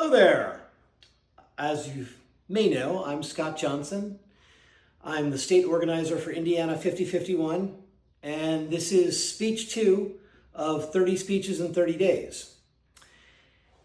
Hello there. As you may know, I'm Scott Johnson. I'm the state organizer for Indiana 5051, and this is speech 2 of 30 speeches in 30 days.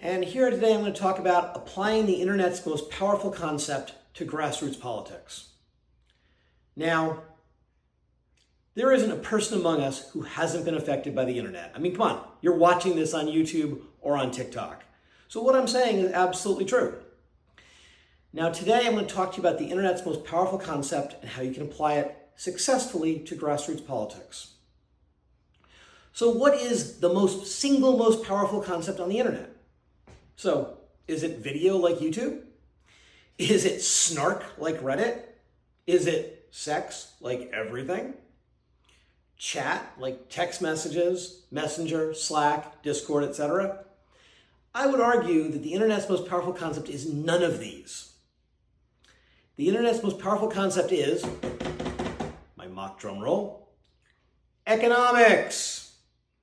And here today I'm going to talk about applying the internet's most powerful concept to grassroots politics. Now, there isn't a person among us who hasn't been affected by the internet. I mean, come on, you're watching this on YouTube or on TikTok. So what I'm saying is absolutely true. Now today I'm going to talk to you about the internet's most powerful concept and how you can apply it successfully to grassroots politics. So what is the single most powerful concept on the internet? So is it video like YouTube? Is it snark like Reddit? Is it sex like everything? Chat like text messages, Messenger, Slack, Discord, etc.? I would argue that the internet's most powerful concept is none of these. The internet's most powerful concept is, my mock drum roll, economics.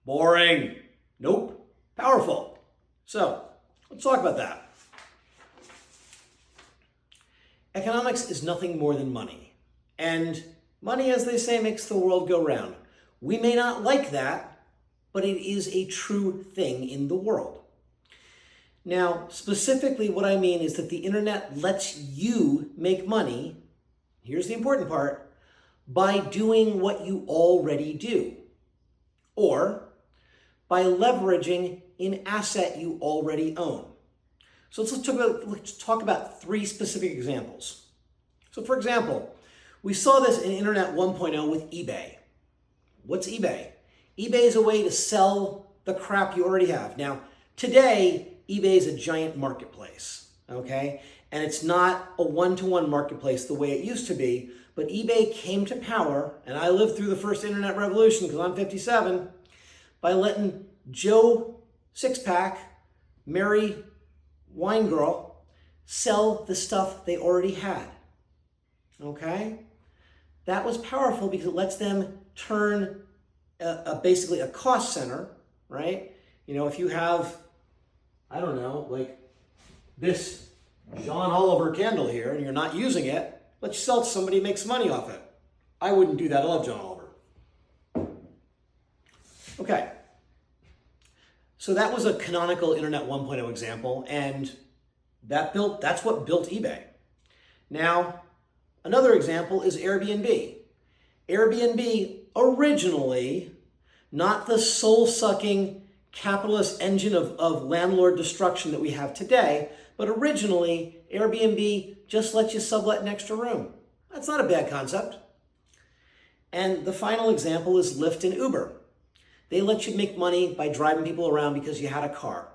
Boring. Nope. Powerful. So, let's talk about that. Economics is nothing more than money. And money, as they say, makes the world go round. We may not like that, but it is a true thing in the world. Now, specifically what I mean is that the internet lets you make money, here's the important part, by doing what you already do, or by leveraging an asset you already own. So let's talk about 3 specific examples. So for example, we saw this in Internet 1.0 with eBay. What's eBay? eBay is a way to sell the crap you already have. Now, today, eBay is a giant marketplace, okay? And it's not a one-to-one marketplace the way it used to be, but eBay came to power, and I lived through the first internet revolution because I'm 57, by letting Joe Sixpack, Mary Wine Girl, sell the stuff they already had, okay? That was powerful because it lets them turn basically a cost center, right? You know, if you have, I don't know, like this John Oliver candle here and you're not using it, let's sell it to somebody who makes money off it. I wouldn't do that. I love John Oliver. Okay. So that was a canonical Internet 1.0 example, and that's what built eBay. Now, another example is Airbnb. Airbnb originally, not the soul-sucking capitalist engine of landlord destruction that we have today, but originally Airbnb just lets you sublet an extra room. That's not a bad concept. And the final example is Lyft and Uber. They let you make money by driving people around because you had a car.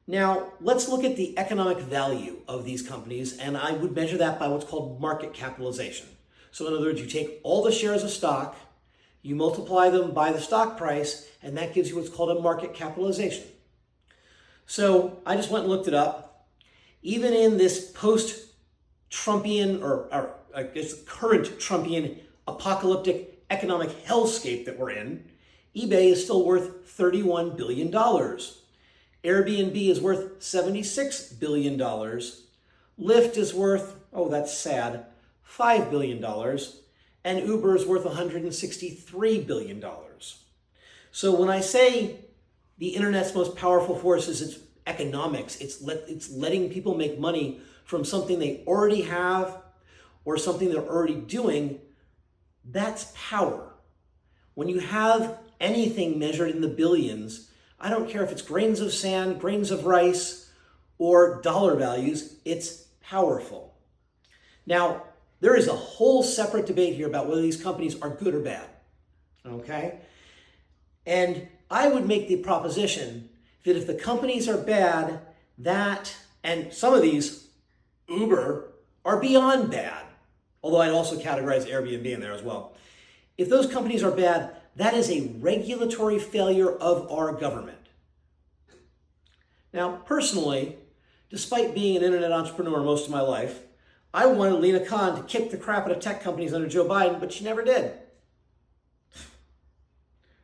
Now, let's look at the economic value of these companies, and I would measure that by what's called market capitalization. So in other words, you take all the shares of stock, you multiply them by the stock price, and that gives you what's called a market capitalization. So I just went and looked it up. Even in this post-Trumpian, or I guess current Trumpian apocalyptic economic hellscape that we're in, eBay is still worth $31 billion. Airbnb is worth $76 billion. Lyft is worth, oh, that's sad, $5 billion. And Uber is worth $163 billion. So when I say the internet's most powerful force is its economics, it's letting people make money from something they already have or something they're already doing, that's power. When you have anything measured in the billions, I don't care if it's grains of sand, grains of rice, or dollar values, it's powerful. Now, there is a whole separate debate here about whether these companies are good or bad, okay? And I would make the proposition that if the companies are bad, and some of these, Uber, are beyond bad, although I'd also categorize Airbnb in there as well. If those companies are bad, that is a regulatory failure of our government. Now, personally, despite being an internet entrepreneur most of my life, I wanted Lena Khan to kick the crap out of tech companies under Joe Biden, but she never did.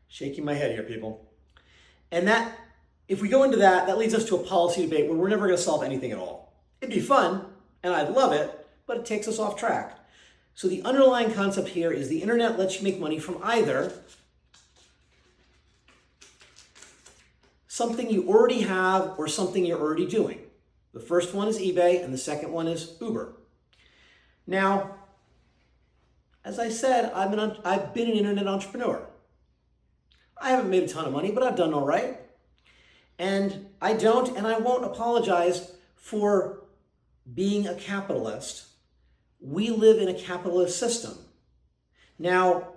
Shaking my head here, people. And that if we go into that, that leads us to a policy debate where we're never going to solve anything at all. It'd be fun, and I'd love it, but it takes us off track. So the underlying concept here is the internet lets you make money from either something you already have or something you're already doing. The first one is eBay, and the second one is Uber. Now, as I said, I've been an internet entrepreneur. I haven't made a ton of money, but I've done all right. And I don't and I won't apologize for being a capitalist. We live in a capitalist system. Now,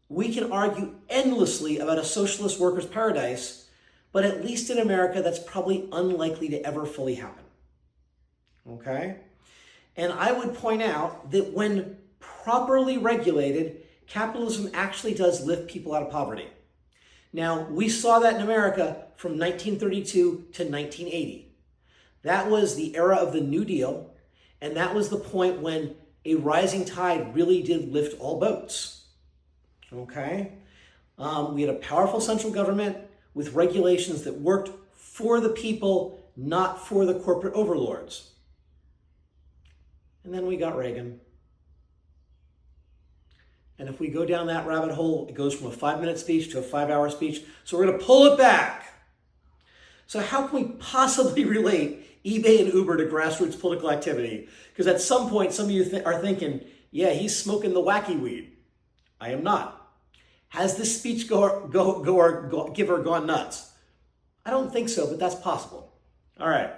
we can argue endlessly about a socialist workers' paradise, but at least in America, that's probably unlikely to ever fully happen. Okay? And I would point out that when properly regulated, capitalism actually does lift people out of poverty. Now, we saw that in America from 1932 to 1980. That was the era of the New Deal, and that was the point when a rising tide really did lift all boats. Okay? We had a powerful central government with regulations that worked for the people, not for the corporate overlords. And then we got Reagan. And if we go down that rabbit hole, it goes from a 5-minute speech to a 5-hour speech. So we're going to pull it back. So how can we possibly relate eBay and Uber to grassroots political activity? Because at some point, some of you are thinking, yeah, he's smoking the wacky weed. I am not. Has this speech giver gone nuts? I don't think so, but that's possible. All right.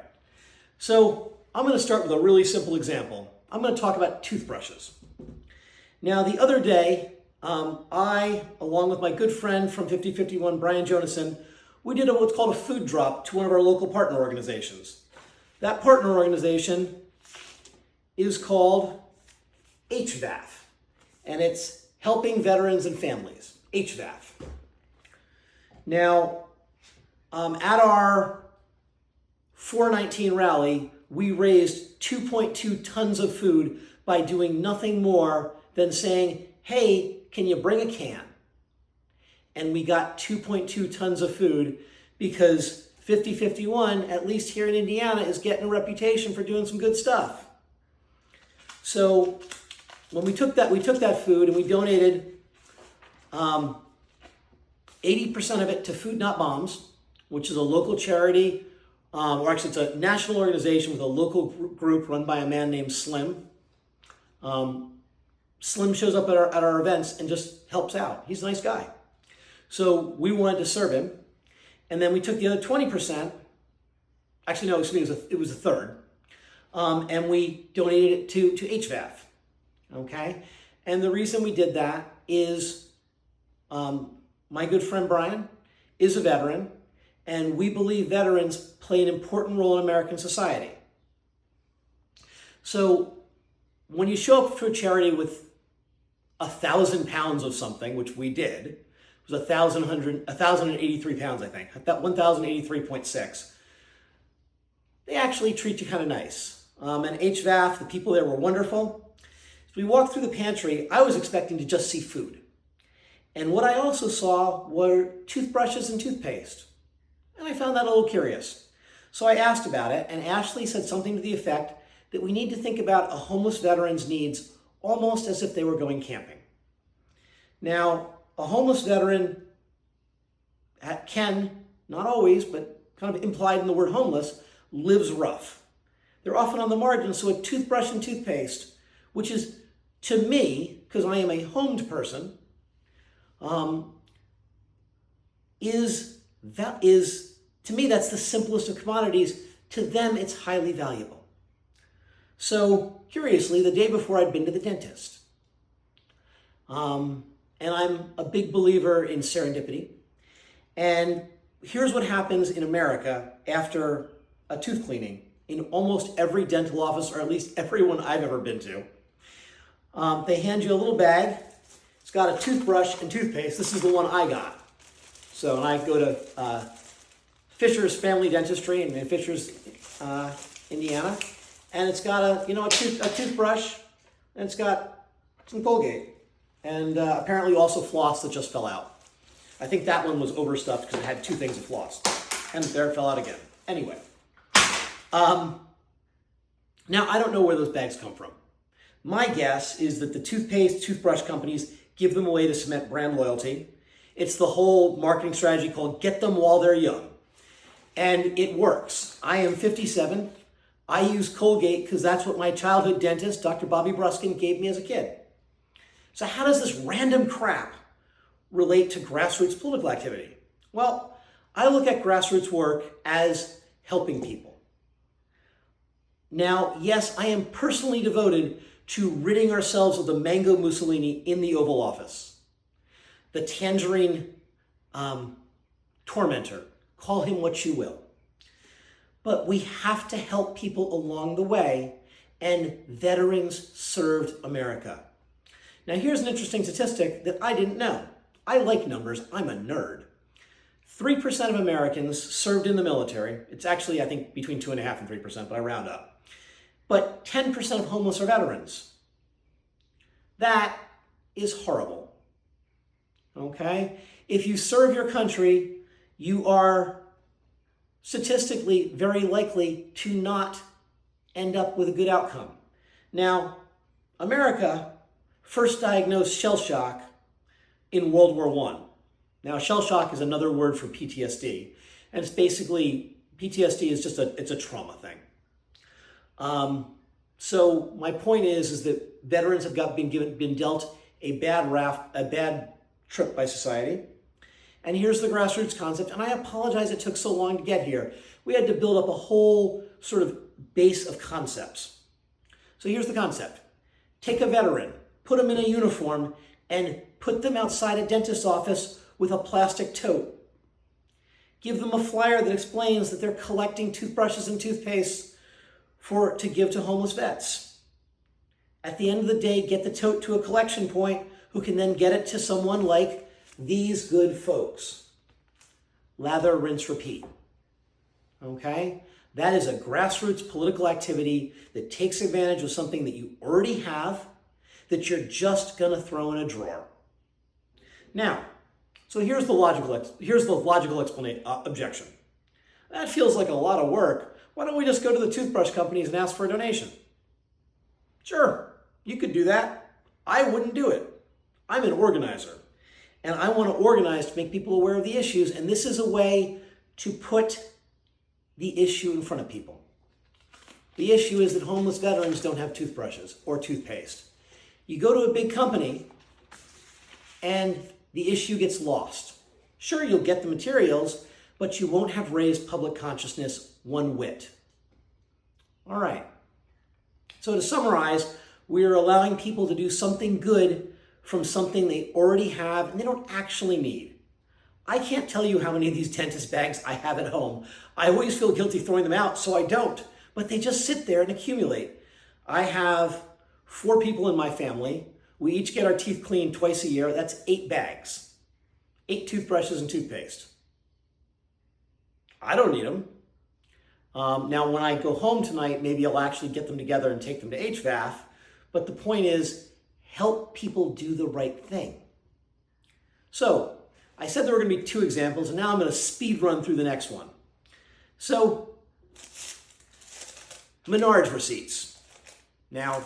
So I'm going to start with a really simple example. I'm going to talk about toothbrushes. Now, the other day, I, along with my good friend from 5051, Brian Jonason, we did what's called a food drop to one of our local partner organizations. That partner organization is called HVAF, and it's Helping Veterans and Families, HVAF. Now, at our 419 rally, we raised 2.2 tons of food by doing nothing more than saying, hey, can you bring a can? And we got 2.2 tons of food because 5051, at least here in Indiana, is getting a reputation for doing some good stuff. So when we took that food and we donated 80% of it to Food Not Bombs, which is a local charity, or actually it's a national organization with a local group run by a man named Slim. Slim shows up at our events and just helps out. He's a nice guy. So we wanted to serve him. And then we took the other 20%. Actually, no, excuse me, it was a third. And we donated it to HVAF. Okay? And the reason we did that is my good friend Brian is a veteran, and we believe veterans play an important role in American society. So when you show up to a charity with 1,000 pounds of something, which we did, it was 1,083 pounds, I think, 1,083.6. They actually treat you kind of nice. And HVAF, the people there were wonderful. As we walked through the pantry, I was expecting to just see food. And what I also saw were toothbrushes and toothpaste. And I found that a little curious. So I asked about it, and Ashley said something to the effect that we need to think about a homeless veteran's needs almost as if they were going camping. Now, a homeless veteran can, not always, but kind of implied in the word homeless, lives rough. They're often on the margins, so a toothbrush and toothpaste, which is, to me, because I am a homed person, to me, that's the simplest of commodities. To them, it's highly valuable. So, curiously, the day before I'd been to the dentist. And I'm a big believer in serendipity. And here's what happens in America after a tooth cleaning in almost every dental office, or at least every one I've ever been to. They hand you a little bag. It's got a toothbrush and toothpaste. This is the one I got. So, and I go to Fisher's Family Dentistry in Fishers, Indiana. And it's got a toothbrush, and it's got some Colgate. And apparently also floss that just fell out. I think that one was overstuffed because it had 2 things of floss. And there it fell out again. Anyway. Now, I don't know where those bags come from. My guess is that the toothpaste, toothbrush companies give them away to cement brand loyalty. It's the whole marketing strategy called get them while they're young. And it works. I am 57. I use Colgate because that's what my childhood dentist, Dr. Bobby Bruskin, gave me as a kid. So how does this random crap relate to grassroots political activity? Well, I look at grassroots work as helping people. Now, yes, I am personally devoted to ridding ourselves of the mango Mussolini in the Oval Office. The tangerine tormentor. Call him what you will. But we have to help people along the way, and veterans served America. Now, here's an interesting statistic that I didn't know. I like numbers. I'm a nerd. 3% of Americans served in the military. It's actually, I think, between 2.5% and 3%, but I round up. But 10% of homeless are veterans. That is horrible. Okay? If you serve your country, you are statistically very likely to not end up with a good outcome. Now, America first diagnosed shell shock in World War I. Now, shell shock is another word for PTSD, and it's basically, PTSD is just it's a trauma thing. So my point is that veterans have been dealt a bad trip by society. And here's the grassroots concept, and I apologize it took so long to get here. We had to build up a whole sort of base of concepts. So here's the concept. Take a veteran, put them in a uniform, and put them outside a dentist's office with a plastic tote. Give them a flyer that explains that they're collecting toothbrushes and toothpaste to give to homeless vets. At the end of the day, get the tote to a collection point who can then get it to someone like these good folks. Lather, rinse, repeat. Okay? That is a grassroots political activity that takes advantage of something that you already have that you're just going to throw in a drawer. Now, so here's the logical objection. That feels like a lot of work. Why don't we just go to the toothbrush companies and ask for a donation? Sure, you could do that. I wouldn't do it. I'm an organizer, and I want to organize to make people aware of the issues, and this is a way to put the issue in front of people. The issue is that homeless veterans don't have toothbrushes or toothpaste. You go to a big company, and the issue gets lost. Sure, you'll get the materials, but you won't have raised public consciousness one whit. All right. So to summarize, we're allowing people to do something good from something they already have and they don't actually need. I can't tell you how many of these dentist bags I have at home. I always feel guilty throwing them out, so I don't. But they just sit there and accumulate. I have 4 people in my family. We each get our teeth cleaned twice a year. That's 8 bags. 8 toothbrushes and toothpaste. I don't need them. Now, when I go home tonight, maybe I'll actually get them together and take them to HVAF. But the point is, help people do the right thing. So, I said there were going to be 2 examples, and now I'm going to speed run through the next one. So, Menards receipts. Now,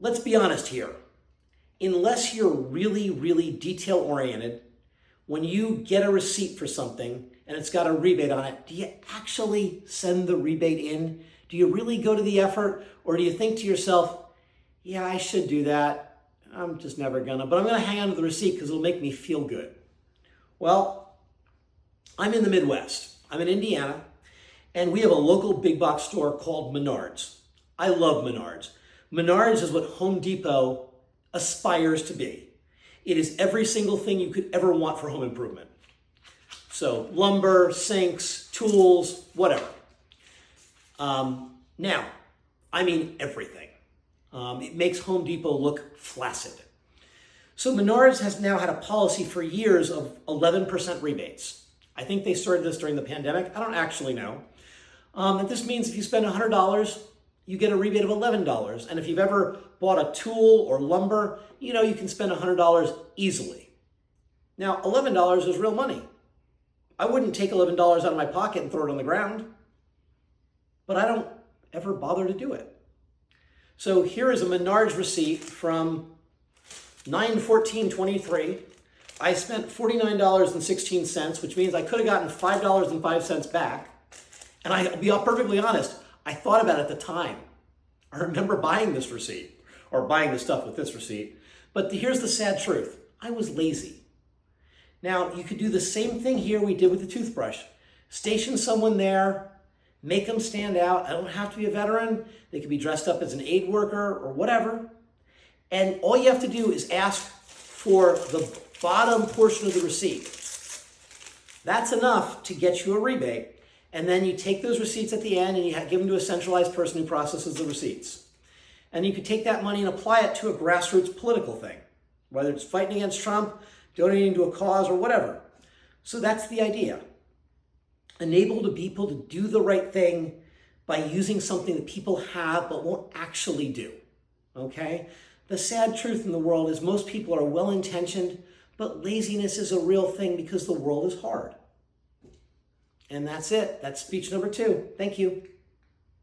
let's be honest here. Unless you're really, really detail-oriented, when you get a receipt for something and it's got a rebate on it, do you actually send the rebate in? Do you really go to the effort? Or do you think to yourself, yeah, I should do that. I'm just never gonna, but I'm gonna hang on to the receipt because it'll make me feel good. Well, I'm in the Midwest. I'm in Indiana, and we have a local big box store called Menards. I love Menards. Menards is what Home Depot aspires to be. It is every single thing you could ever want for home improvement. So lumber, sinks, tools, whatever. Now, I mean everything. It makes Home Depot look flaccid. So Menards has now had a policy for years of 11% rebates. I think they started this during the pandemic. I don't actually know. And this means if you spend $100, you get a rebate of $11. And if you've ever bought a tool or lumber, you can spend $100 easily. Now, $11 is real money. I wouldn't take $11 out of my pocket and throw it on the ground, but I don't ever bother to do it. So here is a Menards receipt from 9/14/23. I spent $49.16, which means I could have gotten $5.05 back. And I'll be perfectly honest, I thought about it at the time. I remember buying this receipt, or buying the stuff with this receipt. But here's the sad truth. I was lazy. Now, you could do the same thing here we did with the toothbrush. Station someone there, make them stand out. I don't have to be a veteran. They could be dressed up as an aid worker or whatever. And all you have to do is ask for the bottom portion of the receipt. That's enough to get you a rebate. And then you take those receipts at the end and you give them to a centralized person who processes the receipts. And you could take that money and apply it to a grassroots political thing, whether it's fighting against Trump, donating to a cause, or whatever. So that's the idea. Enable the people to do the right thing by using something that people have but won't actually do. Okay? The sad truth in the world is most people are well-intentioned, but laziness is a real thing because the world is hard. And that's it. That's speech number 2. Thank you.